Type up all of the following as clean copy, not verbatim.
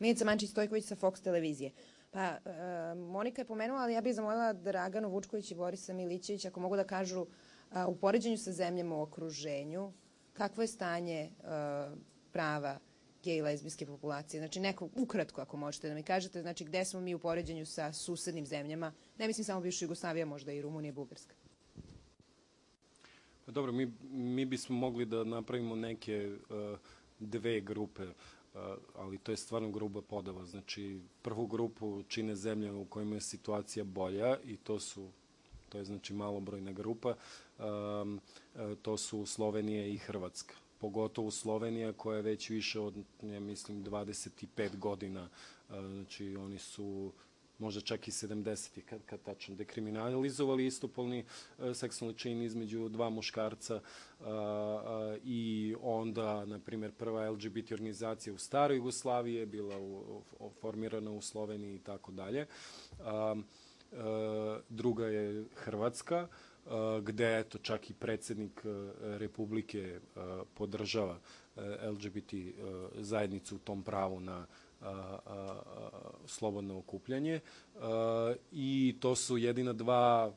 Milica Mančić-Stojković sa Fox televizije. Pa, Monika je pomenula, ali ja bih zamolila Draganu Vučković i Borisa Milićevića, ako mogu da kažu u poređenju sa zemljama u okruženju, kakvo je stanje prava gej i lezbijske populacije? Znači, neko, ukratko ako možete da mi kažete, znači gde smo mi u poređenju sa susednim zemljama, ne mislim samo bivša Jugoslavija, možda i Rumunija i Bugarska. Dobro, mi bismo mogli da napravimo neke dve grupe, ali to je stvarno gruba podela. Znači, prvu grupu čine zemlje u kojima je situacija bolja i to je znači malobrojna grupa, to su Slovenija i Hrvatska. Pogotovo Slovenija koja je već više od, ja mislim, 25 godina, znači oni su možda čak i 70. kad tačno dekriminalizovali istopolni seksualni čin između dva muškarca i onda, na primjer, prva LGBT organizacija u staroj Jugoslaviji je bila formirana u Sloveniji i tako dalje. Druga je Hrvatska, gde eto čak i predsjednik Republike podržava LGBT zajednicu u tom pravu na slobodno okupljanje i to su jedina dva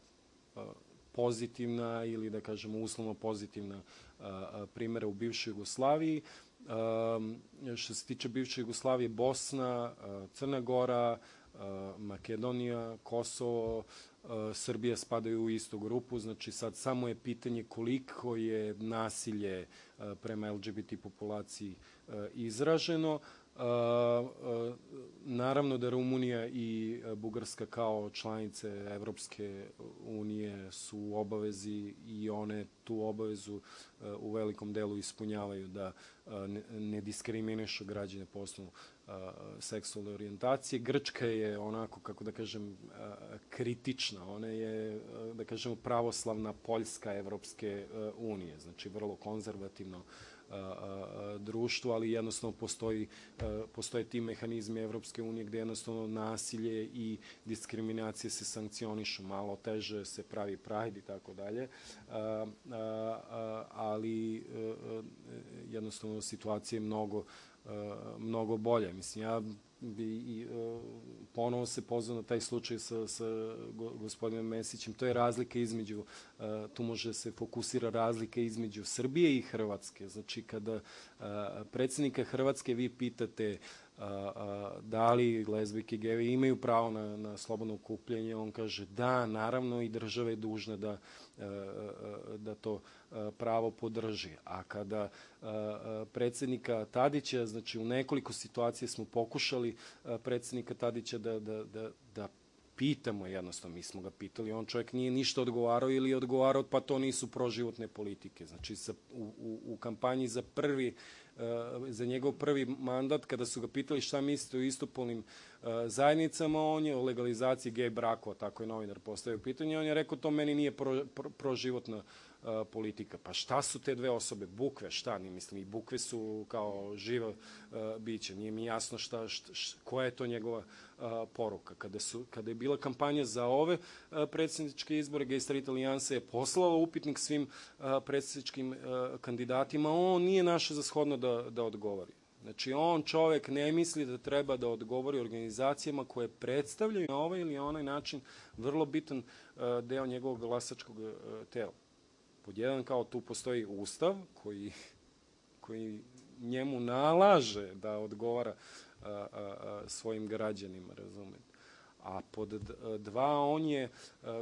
pozitivna ili da kažemo uslovno pozitivna primjera u bivšoj Jugoslaviji. Što se tiče bivše Jugoslavije, Bosna, Crna Gora, Makedonija, Kosovo, Srbija spadaju u istu grupu, znači sad samo je pitanje koliko je nasilje prema LGBT populaciji izraženo. Naravno da Rumunija i Bugarska kao članice Evropske unije su u obavezi i one tu obavezu u velikom delu ispunjavaju da ne diskriminišu građane po osnovu seksualne orijentacije. Grčka je onako, kako da kažem, kritična. Ona je, da kažemo, pravoslavna Poljska Evropske unije, znači vrlo konzervativno društvo, ali jednostavno postoje ti mehanizmi Evropske unije gde jednostavno nasilje i diskriminacije se sankcionišu, malo teže se pravi Pride i tako dalje, ali jednostavno situacija je mnogo bolja. Mislim, ja bi ponovo se pozvao na taj slučaj sa gospodinom Mesićem. To je razlika između, tu može se fokusira razlika između Srbije i Hrvatske. Znači, kada predsjednika Hrvatske vi pitate da li lezbijke i gejevi imaju pravo na slobodno okupljanje, on kaže da, naravno, i država je dužna da to pravo podrži. A kada predsjednika Tadića, znači u nekoliko situacija smo pokušali predsjednika Tadića da pitamo, jednostavno mi smo ga pitali, on čovjek nije ništa odgovarao ili je odgovarao pa to nisu proživotne politike. Znači u kampanji za njegov prvi mandat, kada su ga pitali šta mislite o istopolnim zajednicama, on je o legalizaciji gej brakova, tako je novinar postavio pitanje, on je rekao to meni nije proživotna politika. Pa šta su te dve osobe? Bukve, šta? Mislim, i bukve su kao živa bića. Nije mi jasno koja je to njegova poruka. Kada je bila kampanja za ove predsjedničke izbore, Gay Straight Alijansa je poslala upitnik svim predsjedničkim kandidatima, on nije našao za shodno da odgovori. Znači, on čovjek ne misli da treba da odgovori organizacijama koje predstavljaju na ovaj ili onaj način vrlo bitan deo njegovog glasačkog tela. Pod jedan, kao tu postoji ustav koji njemu nalaže da odgovara svojim građanima, razumete. A pod dva, on je,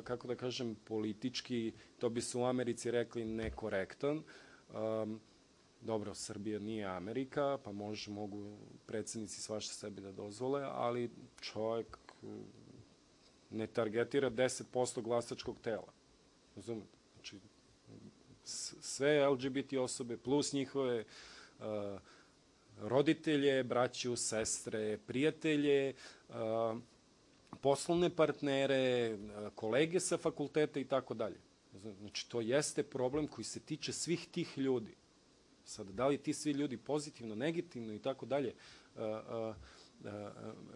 kako da kažem, politički, to bi se u Americi rekli, nekorektan. Dobro, Srbija nije Amerika, pa mogu predsjednici svašta sebi da dozvole, ali čovjek ne targetira 10% glasačkog tela. Razumete? Znači, sve LGBT osobe plus njihove roditelje, braću, sestre, prijatelje, poslovne partnere, kolege sa fakulteta i tako dalje. Znači, to jeste problem koji se tiče svih tih ljudi. Sad, da li ti svi ljudi pozitivno, negativno i tako dalje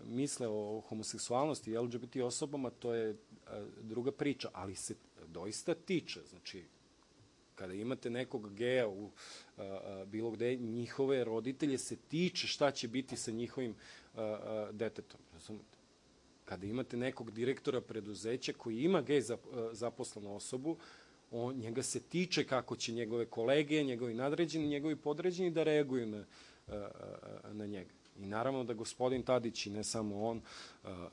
misle o homoseksualnosti i LGBT osobama, to je druga priča, ali se doista tiče. Znači, Kada imate nekog geja u bilo gde, njihove roditelje se tiče šta će biti sa njihovim detetom, razumete? Kada imate nekog direktora preduzeća koji ima gej zaposlenu osobu, njega se tiče kako će njegove kolege, njegovi nadređeni, njegovi podređeni da reaguju na njega. I naravno da gospodin Tadić, i ne samo on,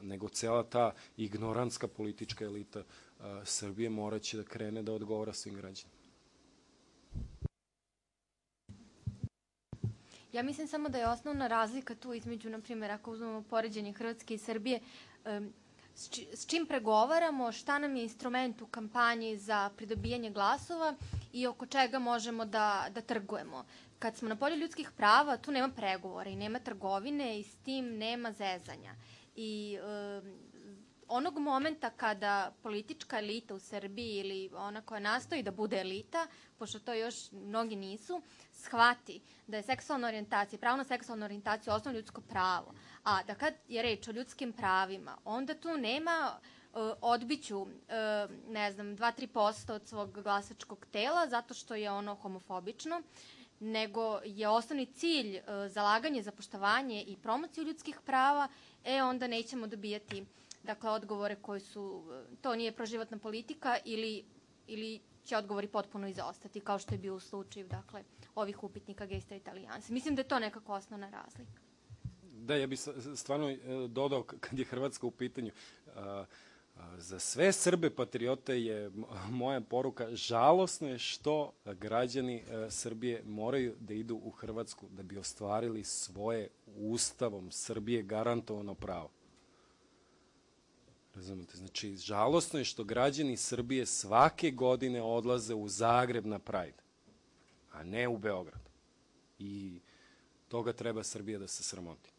nego cela ta ignorantska politička elita Srbije moraće da krene da odgovara svim građanima. Ja mislim samo da je osnovna razlika tu između, na primjer, ako uzmemo poređenje Hrvatske i Srbije, s čim pregovaramo, šta nam je instrument u kampanji za pridobijanje glasova i oko čega možemo da trgujemo. Kad smo na polju ljudskih prava, tu nema pregovora i nema trgovine i s tim nema zezanja. I onog momenta kada politička elita u Srbiji ili ona koja nastoji da bude elita, pošto to još mnogi nisu, shvati da je seksualna orijentacija, pravo na seksualnu orijentaciju osnovno ljudsko pravo, a da kad je reč o ljudskim pravima, onda tu nema odbiću, 2-3% od svog glasačkog tela zato što je ono homofobično, nego je osnovni cilj zalaganje za poštovanje i promociju ljudskih prava, onda nećemo dobijati odgovore koji su, to nije proživotna politika ili će odgovori potpuno izostati, kao što je bio u slučaju, ovih upitnika Gej Strejt alijanse. Mislim da je to nekako osnovna razlika. Da, ja bih stvarno dodao, kad je Hrvatska u pitanju, za sve Srbe patriote je moja poruka, žalosno je što građani Srbije moraju da idu u Hrvatsku da bi ostvarili svoje Ustavom Srbije garantovano pravo. Razumete? Znači, žalosno je što građani Srbije svake godine odlaze u Zagreb na Pride, a ne u Beograd. I toga treba Srbija da se sramoti.